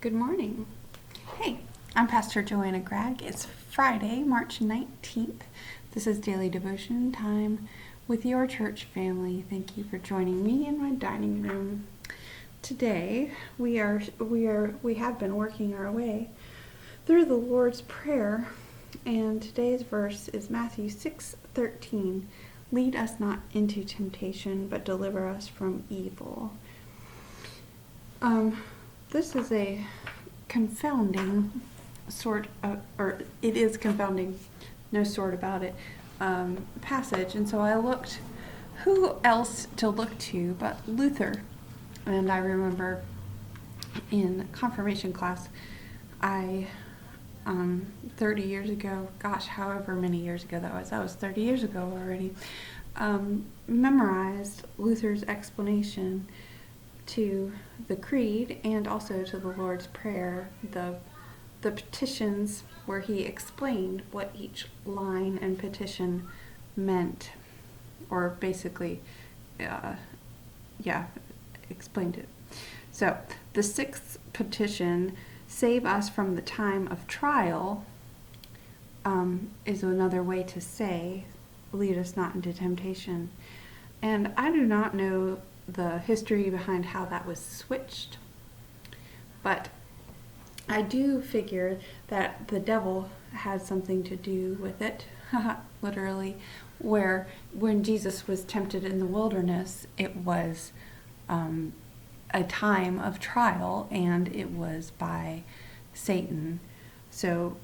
Good morning. Hey, I'm Pastor Joanna Gregg. It's Friday, March 19th. This is Daily Devotion Time with your church family. Thank you for joining me in my dining room. Today, we have been working our way through the Lord's Prayer, and today's verse is Matthew 6:13. Lead us not into temptation, but deliver us from evil. This is a confounding it is confounding, no sort about it, passage. And so I looked, who else to look to but Luther? And I remember in confirmation class, 30 years ago, however many years ago that was 30 years ago already, memorized Luther's explanation to the Creed and also to the Lord's Prayer, the petitions where he explained what each line and petition meant, or basically, explained it. So the sixth petition, save us from the time of trial, is another way to say, lead us not into temptation. And I do not know the history behind how that was switched, but I do figure that the devil had something to do with it, literally, where when Jesus was tempted in the wilderness, it was a time of trial, and it was by Satan. So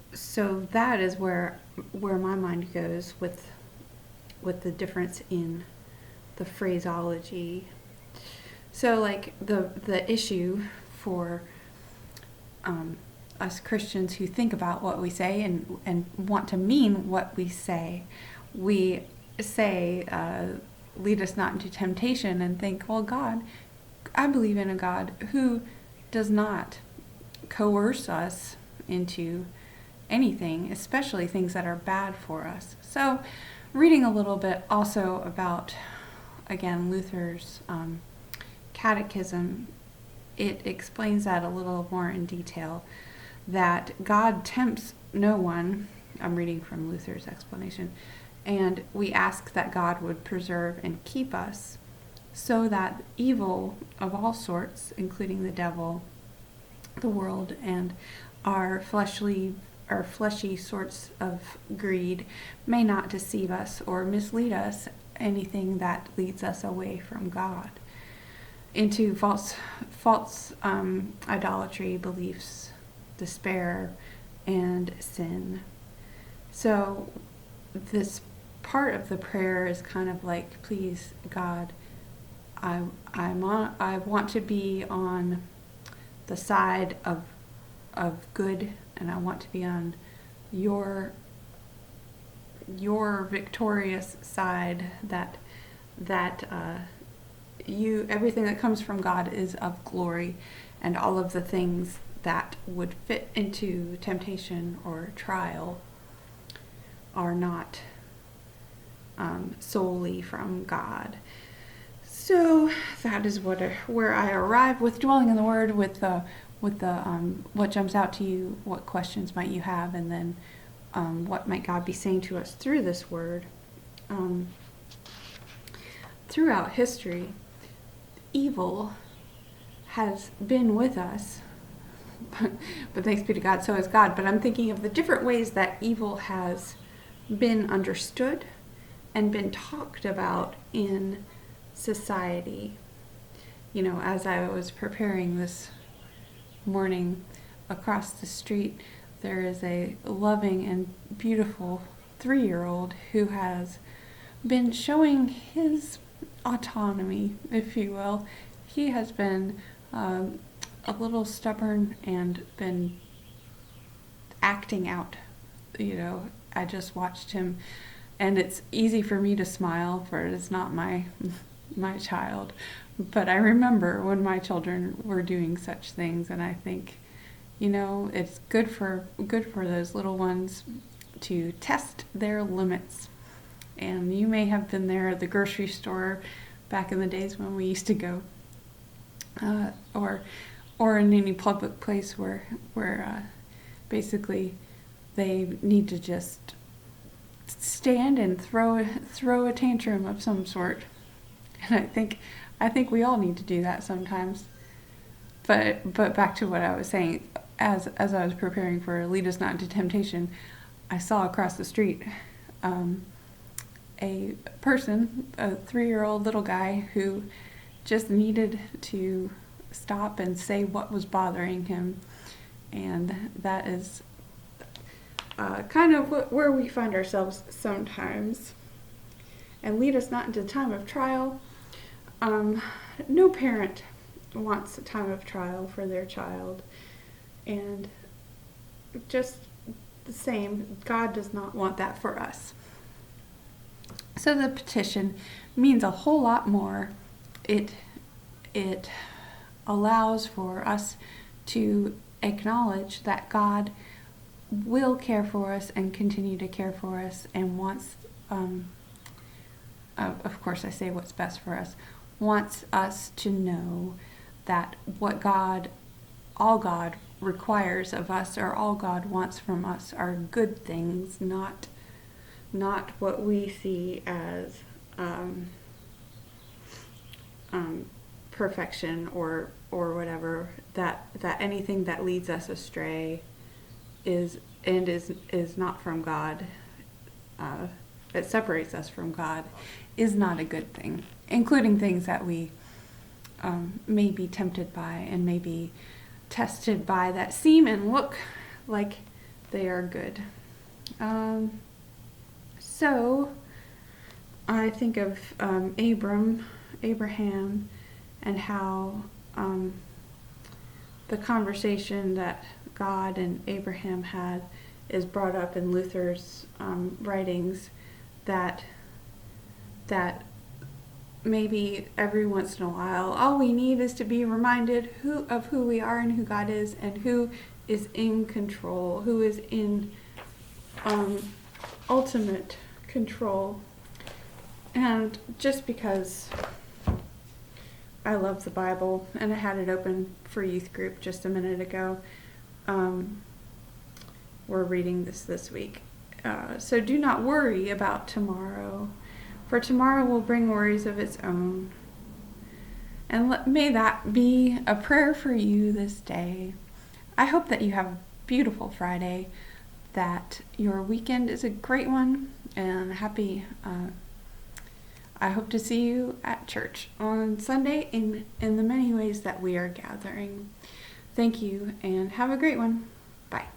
that is where my mind goes with the difference in the phraseology. So, like, the issue for us Christians who think about what we say and want to mean what we say lead us not into temptation, and think, well, God, I believe in a God who does not coerce us into anything, especially things that are bad for us. So, reading a little bit also about, again, Luther's catechism, it explains that a little more in detail, that God tempts no one. I'm reading from Luther's explanation. And we ask that God would preserve and keep us so that evil of all sorts, including the devil, the world, and our fleshy sorts of greed, may not deceive us or mislead us, anything that leads us away from God, into false idolatry, beliefs, despair, and sin. So this part of the prayer is kind of like, please, God, I want to be on the side of good, and I want to be on your victorious side, that everything that comes from God is of glory, and all of the things that would fit into temptation or trial are not solely from God. So that is where I arrive with dwelling in the Word, with what jumps out to you, what questions might you have, and then what might God be saying to us through this Word. Throughout history, evil has been with us, but thanks be to God, so is God. But I'm thinking of the different ways that evil has been understood and been talked about in society. You know, as I was preparing this morning, across the street, there is a loving and beautiful 3-year-old who has been showing his autonomy, if you will. He has been a little stubborn and been acting out. You know, I just watched him, and it's easy for me to smile, for it is not my child. But I remember when my children were doing such things, and I think, you know, it's good for those little ones to test their limits. And you may have been there at the grocery store back in the days when we used to go, or or in any public place where basically they need to just stand and throw a tantrum of some sort. And I think we all need to do that sometimes. But back to what I was saying, as I was preparing for Lead Us Not into Temptation, I saw across the street a person, a 3-year-old little guy, who just needed to stop and say what was bothering him. And that is kind of where we find ourselves sometimes. And lead us not into time of trial. No parent wants a time of trial for their child. And just the same, God does not want that for us. So the petition means a whole lot more. It allows for us to acknowledge that God will care for us and continue to care for us, and wants, of course I say what's best for us, wants us to know that what all God requires of us, or all God wants from us, are good things, not what we see as perfection or whatever. That anything that leads us astray is not from God. That separates us from God is not a good thing, including things that we may be tempted by and may be tested by that seem and look like they are good. So I think of Abraham, and how the conversation that God and Abraham had is brought up in Luther's writings, that maybe every once in a while all we need is to be reminded of who we are and who God is, and who is in control, who is in ultimate control. And just because I love the Bible, and I had it open for youth group just a minute ago, we're reading this week. So do not worry about tomorrow, for tomorrow will bring worries of its own. And may that be a prayer for you this day. I hope that you have a beautiful Friday, that your weekend is a great one, and happy. I hope to see you at church on Sunday in the many ways that we are gathering. Thank you, and have a great one. Bye.